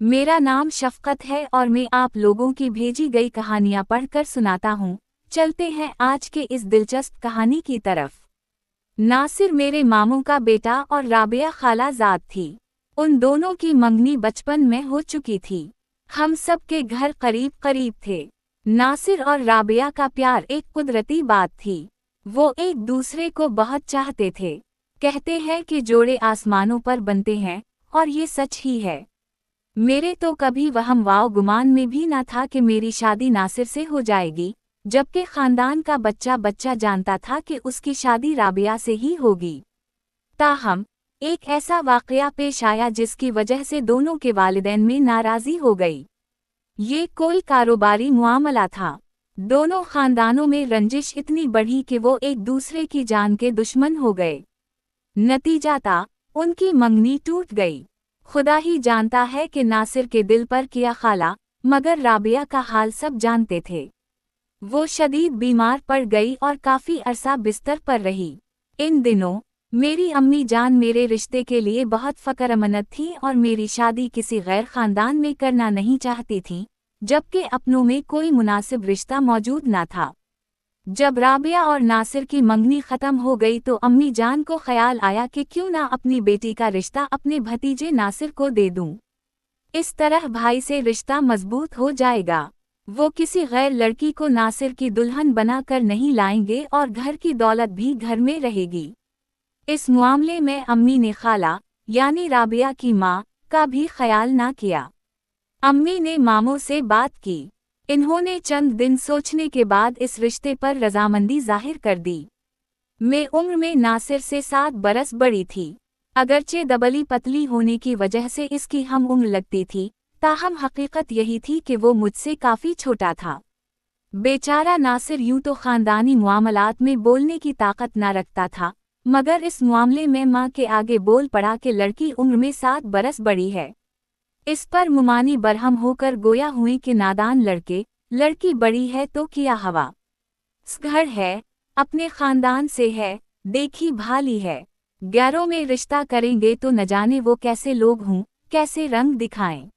मेरा नाम शफ़क़त है और मैं आप लोगों की भेजी गई कहानियाँ पढ़कर सुनाता हूँ। चलते हैं आज के इस दिलचस्प कहानी की तरफ। नासिर मेरे मामू का बेटा और राबिया खालाजाद थी। उन दोनों की मंगनी बचपन में हो चुकी थी। हम सब के घर करीब करीब थे। नासिर और राबिया का प्यार एक कुदरती बात थी। वो एक दूसरे को बहुत चाहते थे। कहते हैं कि जोड़े आसमानों पर बनते हैं, और ये सच ही है। मेरे तो कभी वहम वाओ गुमान में भी न था कि मेरी शादी नासिर से हो जाएगी, जबकि खानदान का बच्चा बच्चा जानता था कि उसकी शादी राबिया से ही होगी। ताहम एक ऐसा वाक़या पेश आया जिसकी वजह से दोनों के वालिदैन में नाराज़ी हो गई। ये कोई कारोबारी मुआमला था। दोनों खानदानों में रंजिश इतनी बढ़ी कि वो एक दूसरे की जान के दुश्मन हो गए। नतीजाता उनकी मंगनी टूट गई। खुदा ही जानता है कि नासिर के दिल पर किया खाला, मगर राबिया का हाल सब जानते थे। वो शदीद बीमार पड़ गई और काफ़ी अरसा बिस्तर पर रही। इन दिनों मेरी अम्मी जान मेरे रिश्ते के लिए बहुत फ़क्र-मंद थी और मेरी शादी किसी गैर ख़ानदान में करना नहीं चाहती थी, जबकि अपनों में कोई मुनासिब रिश्ता मौजूद न था। जब राबिया और नासिर की मंगनी ख़त्म हो गई तो अम्मी जान को ख़याल आया कि क्यों ना अपनी बेटी का रिश्ता अपने भतीजे नासिर को दे दूं। इस तरह भाई से रिश्ता मजबूत हो जाएगा। वो किसी गैर लड़की को नासिर की दुल्हन बनाकर नहीं लाएंगे और घर की दौलत भी घर में रहेगी। इस मामले में अम्मी ने खाला यानी राबिया की माँ का भी ख्याल ना किया। अम्मी ने मामों से बात की। इन्होंने चंद दिन सोचने के बाद इस रिश्ते पर रजामंदी जाहिर कर दी। मैं उम्र में नासिर से 7 बरस बड़ी थी। अगरचे दबली पतली होने की वजह से इसकी हम उम्र लगती थी, ताहम हकीकत यही थी कि वो मुझसे काफ़ी छोटा था। बेचारा नासिर यूं तो ख़ानदानी मामलात में बोलने की ताकत न रखता था, मगर इस मामले में माँ के आगे बोल पड़ा कि लड़की उम्र में 7 बरस बड़ी है। इस पर मुमानी बरहम होकर गोया हुई कि नादान लड़की बड़ी है तो किया हवा। घर है, अपने खानदान से है, देखी भाली है। गैरों में रिश्ता करेंगे तो न जाने वो कैसे लोग हों, कैसे रंग दिखाएं।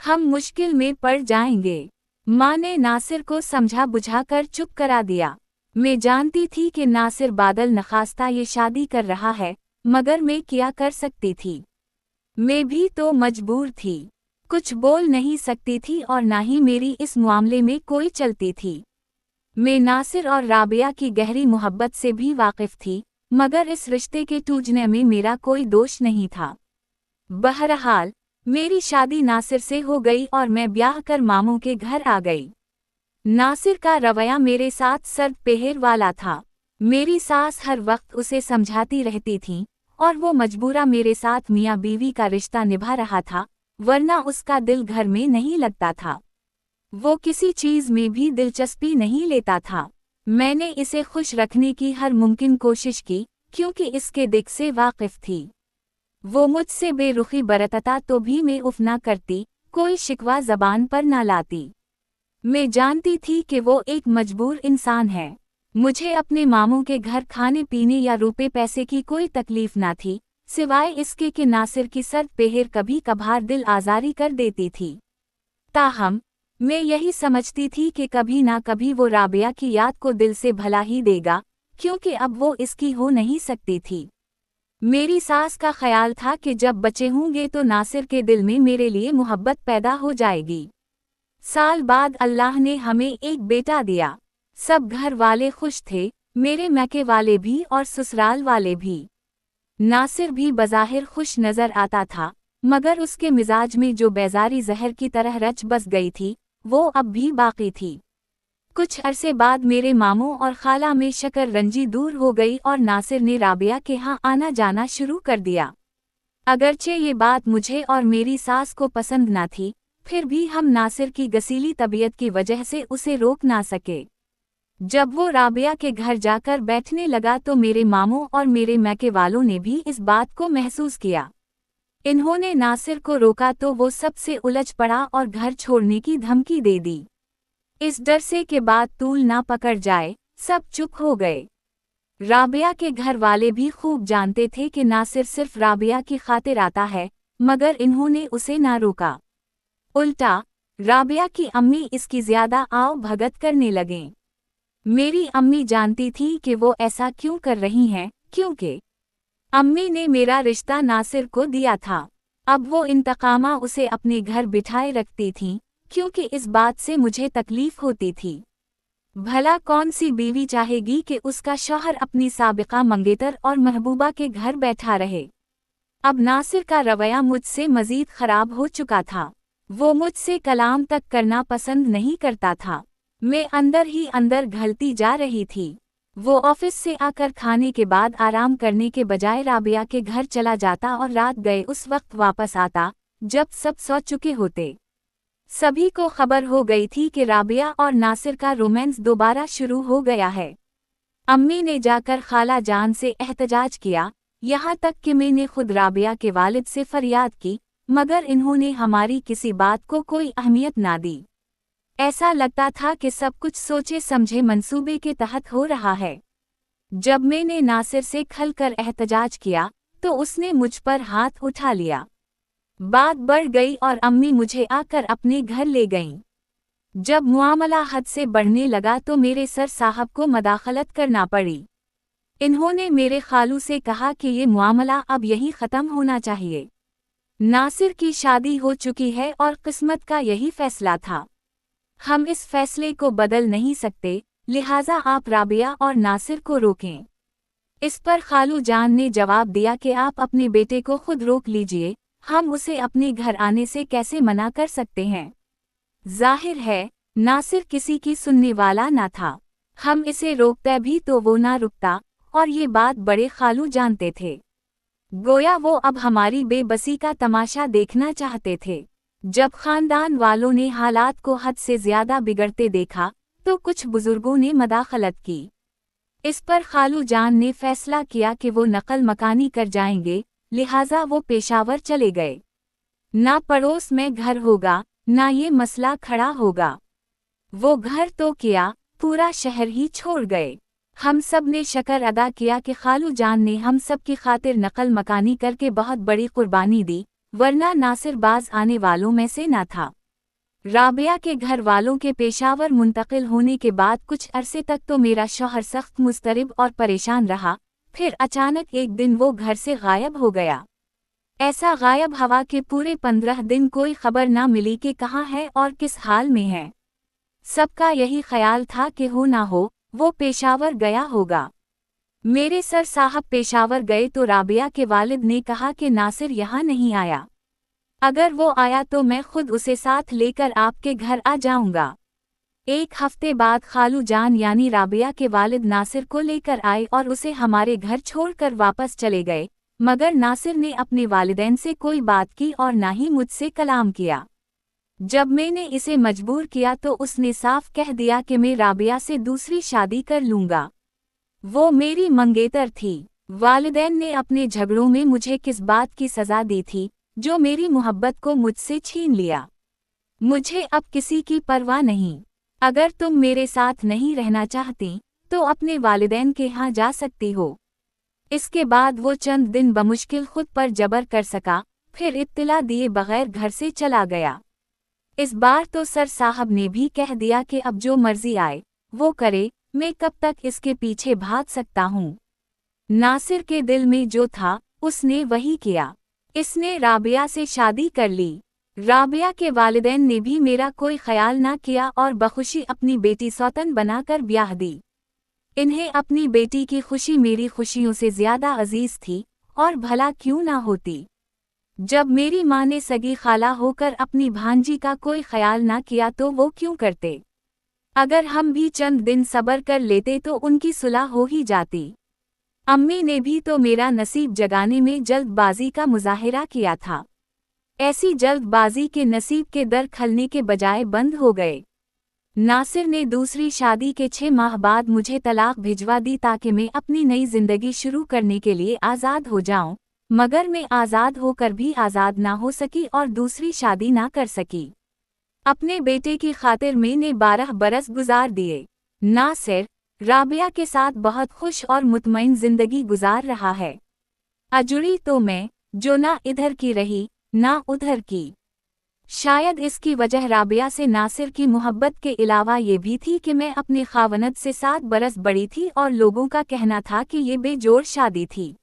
हम मुश्किल में पड़ जाएंगे। माँ ने नासिर को समझा बुझाकर चुप करा दिया। मैं जानती थी कि नासिर बादल नखास्ता ये शादी कर रहा है, मगर मैं क्या कर सकती थी। मैं भी तो मजबूर थी। कुछ बोल नहीं सकती थी और ना ही मेरी इस मामले में कोई चलती थी। मैं नासिर और राबिया की गहरी मोहब्बत से भी वाकिफ थी, मगर इस रिश्ते के टूटने में मेरा कोई दोष नहीं था। बहरहाल मेरी शादी नासिर से हो गई और मैं ब्याह कर मामू के घर आ गई। नासिर का रवैया मेरे साथ सर्द पेहर वाला था। मेरी सास हर वक्त उसे समझाती रहती थी और वो मजबूरा मेरे साथ मियाँ बीवी का रिश्ता निभा रहा था, वरना उसका दिल घर में नहीं लगता था। वो किसी चीज़ में भी दिलचस्पी नहीं लेता था। मैंने इसे खुश रखने की हर मुमकिन कोशिश की, क्योंकि इसके दिक से वाकिफ थी। वो मुझसे बेरुखी बरतता तो भी मैं उफ ना करती, कोई शिकवा ज़बान पर ना लाती। मैं जानती थी कि वो एक मजबूर इंसान है। मुझे अपने मामू के घर खाने पीने या रुपए पैसे की कोई तकलीफ ना थी, सिवाय इसके कि नासिर की सर्द पेहर कभी कभार दिल आज़ारी कर देती थी। ताहम मैं यही समझती थी कि कभी ना कभी वो राबिया की याद को दिल से भला ही देगा, क्योंकि अब वो इसकी हो नहीं सकती थी। मेरी सास का ख्याल था कि जब बच्चे होंगे तो नासिर के दिल में मेरे लिए मोहब्बत पैदा हो जाएगी। साल बाद अल्लाह ने हमें एक बेटा दिया। सब घर वाले खुश थे, मेरे मैके वाले भी और ससुराल वाले भी। नासिर भी बज़ाहिर खुश नज़र आता था, मगर उसके मिजाज में जो बेजारी जहर की तरह रच बस गई थी, वो अब भी बाकी थी। कुछ अरसे बाद मेरे मामू और खाला में शकर रंजी दूर हो गई और नासिर ने राबिया के यहाँ आना जाना शुरू कर दिया। अगरचे ये बात मुझे और मेरी सास को पसंद ना थी, फिर भी हम नासिर की गसीली तबीयत की वजह से उसे रोक ना सके। जब वो राबिया के घर जाकर बैठने लगा तो मेरे मामू और मेरे मैके वालों ने भी इस बात को महसूस किया। इन्होंने नासिर को रोका तो वो सबसे उलझ पड़ा और घर छोड़ने की धमकी दे दी। इस डर से कि बात तूल ना पकड़ जाए, सब चुप हो गए। राबिया के घर वाले भी खूब जानते थे कि नासिर सिर्फ राबिया की खातिर आता है, मगर इन्होंने उसे ना रोका। उल्टा राबिया की अम्मी इसकी ज्यादा आओ भगत करने लगें। मेरी अम्मी जानती थी कि वो ऐसा क्यों कर रही हैं, क्योंकि अम्मी ने मेरा रिश्ता नासिर को दिया था। अब वो इंतकामा उसे अपने घर बिठाए रखती थीं, क्योंकि इस बात से मुझे तकलीफ होती थी। भला कौन सी बीवी चाहेगी कि उसका शौहर अपनी साबिका मंगेतर और महबूबा के घर बैठा रहे। अब नासिर का रवैया मुझसे मजीद खराब हो चुका था। वो मुझसे कलाम तक करना पसंद नहीं करता था। मैं अंदर ही अंदर घलती जा रही थी। वो ऑफिस से आकर खाने के बाद आराम करने के बजाय राबिया के घर चला जाता और रात गए उस वक्त वापस आता जब सब सो चुके होते। सभी को खबर हो गई थी कि राबिया और नासिर का रोमांस दोबारा शुरू हो गया है। अम्मी ने जाकर खाला जान से एहतजाज किया, यहाँ तक कि मैंने खुद राबिया के वालिद से फरियाद की, मगर इन्होंने हमारी किसी बात को कोई अहमियत ना दी। ऐसा लगता था कि सब कुछ सोचे समझे मंसूबे के तहत हो रहा है। जब मैंने नासिर से खलकर एहतजाज किया तो उसने मुझ पर हाथ उठा लिया। बात बढ़ गई और अम्मी मुझे आकर अपने घर ले गईं। जब मुआमला हद से बढ़ने लगा तो मेरे सर साहब को मदाखलत करना पड़ी। इन्होंने मेरे खालू से कहा कि ये मुआमला अब यहीं ख़त्म होना चाहिए। नासिर की शादी हो चुकी है और किस्मत का यही फैसला था। हम इस फैसले को बदल नहीं सकते, लिहाजा आप राबिया और नासिर को रोकें। इस पर खालू जान ने जवाब दिया कि आप अपने बेटे को खुद रोक लीजिए, हम उसे अपने घर आने से कैसे मना कर सकते हैं। जाहिर है नासिर किसी की सुनने वाला ना था। हम इसे रोकते भी तो वो ना रुकता, और ये बात बड़े खालू जानते थे। गोया वो अब हमारी बेबसी का तमाशा देखना चाहते थे। जब खानदान वालों ने हालात को हद से ज्यादा बिगड़ते देखा तो कुछ बुजुर्गों ने मदाखलत की। इस पर खालू जान ने फैसला किया कि वो नकल मकानी कर जाएंगे, लिहाजा वो पेशावर चले गए। ना पड़ोस में घर होगा, ना ये मसला खड़ा होगा। वो घर तो किया, पूरा शहर ही छोड़ गए। हम सब ने शक्र अदा किया कि खालू जान ने हम सब की खातिर नकल मकानी करके बहुत बड़ी कुर्बानी दी, वरना नासिर बाज आने वालों में से न था। राबिया के घर वालों के पेशावर मुंतकिल होने के बाद कुछ अरसे तक तो मेरा शौहर सख्त मुस्तरिब और परेशान रहा। फिर अचानक एक दिन वो घर से गायब हो गया। ऐसा गायब हवा के पूरे 15 दिन कोई खबर ना मिली कि कहाँ है और किस हाल में है। सबका यही ख्याल था कि हो ना हो वो पेशावर गया होगा। मेरे सर साहब पेशावर गए तो राबिया के वालिद ने कहा कि नासिर यहाँ नहीं आया। अगर वो आया तो मैं खुद उसे साथ लेकर आपके घर आ जाऊंगा। एक हफ्ते बाद खालू जान यानी राबिया के वालिद नासिर को लेकर आए और उसे हमारे घर छोड़कर वापस चले गए, मगर नासिर ने अपने वालिदैन से कोई बात की और ना ही मुझसे कलाम किया। जब मैंने इसे मजबूर किया तो उसने साफ कह दिया कि मैं राबिया से दूसरी शादी कर लूंगा। वो मेरी मंगेतर थी। वालिदैन ने अपने झगड़ों में मुझे किस बात की सज़ा दी थी, जो मेरी मोहब्बत को मुझसे छीन लिया। मुझे अब किसी की परवाह नहीं। अगर तुम मेरे साथ नहीं रहना चाहती तो अपने वालिदैन के यहाँ जा सकती हो। इसके बाद वो चंद दिन बमुश्किल खुद पर जबर कर सका, फिर इत्तला दिए बगैर घर से चला गया। इस बार तो सर साहब ने भी कह दिया कि अब जो मर्जी आए वो करे, मैं कब तक इसके पीछे भाग सकता हूँ। नासिर के दिल में जो था उसने वही किया। इसने राबिया से शादी कर ली। राबिया के वालिदैन ने भी मेरा कोई ख्याल ना किया और बखुशी अपनी बेटी सौतन बनाकर ब्याह दी। इन्हें अपनी बेटी की खुशी मेरी खुशियों से ज्यादा अजीज थी, और भला क्यों ना होती। जब मेरी माँ ने सगी खाला होकर अपनी भांजी का कोई ख्याल ना किया तो वो क्यों करते। अगर हम भी चंद दिन सब्र कर लेते तो उनकी सुलह हो ही जाती। अम्मी ने भी तो मेरा नसीब जगाने में जल्दबाजी का मुजाहिरा किया था। ऐसी जल्दबाजी के नसीब के दर खलने के बजाय बंद हो गए। नासिर ने दूसरी शादी के 6 माह बाद मुझे तलाक भिजवा दी ताकि मैं अपनी नई जिंदगी शुरू करने के लिए आज़ाद हो जाऊं, मगर मैं आज़ाद होकर भी आज़ाद ना हो सकी और दूसरी शादी ना कर सकी। अपने बेटे की खातिर मैंने 12 बरस गुजार दिए। नासिर राबिया के साथ बहुत खुश और मुतमईन जिंदगी गुजार रहा है। अजुड़ी तो मैं, जो ना इधर की रही ना उधर की। शायद इसकी वजह राबिया से नासिर की मोहब्बत के अलावा ये भी थी कि मैं अपनी खावनद से 7 बरस बड़ी थी और लोगों का कहना था कि ये बेजोड़ शादी थी।